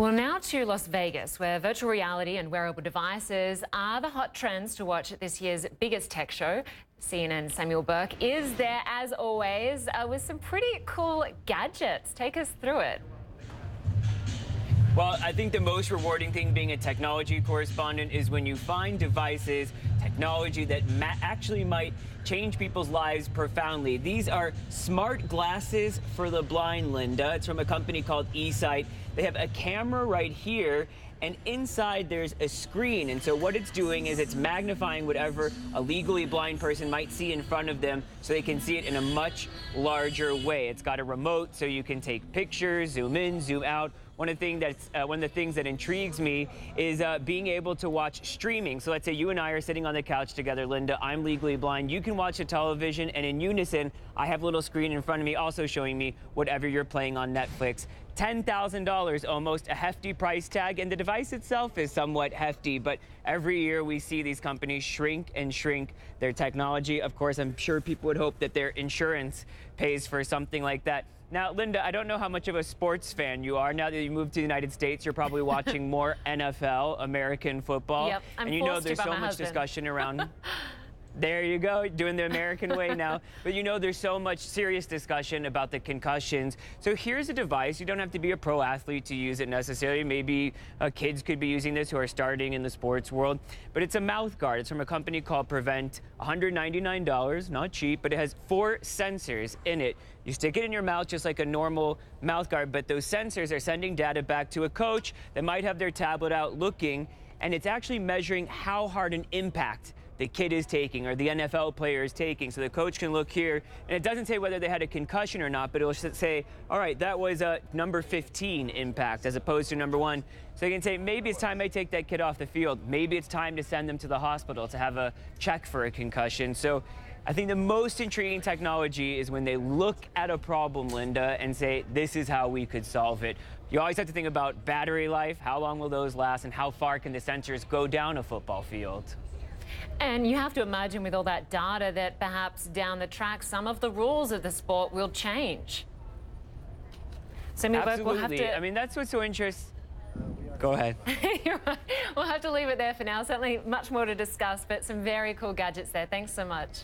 Well, now to Las Vegas, where virtual reality and wearable devices are the hot trends to watch at this year's biggest tech show. CNN's Samuel Burke is there, as always, with some pretty cool gadgets. Take us through it. Well, I think the most rewarding thing being a technology correspondent is when you find devices, technology that actually might change people's lives profoundly. These are smart glasses for the blind, Linda. It's from a company called eSight. They have a camera right here, and inside there's a screen. And so what it's doing is it's magnifying whatever a legally blind person might see in front of them so they can see it in a much larger way. It's got a remote so you can take pictures, zoom in, zoom out. One of the things that intrigues me is being able to watch streaming. So let's say you and I are sitting on the couch together, Linda. I'm legally blind. You can watch the television, and in unison, I have a little screen in front of me also showing me whatever you're playing on Netflix. $10,000, almost a hefty price tag, and the device itself is somewhat hefty, but every year we see these companies shrink and shrink their technology. Of course, I'm sure people would hope that their insurance pays for something like that. Now, Linda, I don't know how much of a sports fan you are. Now that you moved to the United States, you're probably watching more NFL, American football. Yep, and you know there's so much discussion around. There you go, doing the American way now. But you know there's so much serious discussion about the concussions. So here's a device. You don't have to be a pro athlete to use it necessarily. Maybe kids could be using this who are starting in the sports world. But it's a mouth guard. It's from a company called Prevent. $199, not cheap, but it has 4 sensors in it. You stick it in your mouth just like a normal mouth guard, but those sensors are sending data back to a coach that might have their tablet out looking, and it's actually measuring how hard an impact the kid is taking or the NFL player is taking. So the coach can look here, and it doesn't say whether they had a concussion or not, but it'll say, all right, that was a number 15 impact as opposed to number 1. So you can say, maybe it's time I take that kid off the field. Maybe it's time to send them to the hospital to have a check for a concussion. So I think the most intriguing technology is when they look at a problem, Linda, and say, this is how we could solve it. You always have to think about battery life, how long will those last, and how far can the sensors go down a football field? And you have to imagine with all that data that perhaps down the track, some of the rules of the sport will change. Samuel Burke, we'll have to... I mean, that's what's so interesting. Go ahead. You're right. We'll have to leave it there for now. Certainly much more to discuss, but some very cool gadgets there. Thanks so much.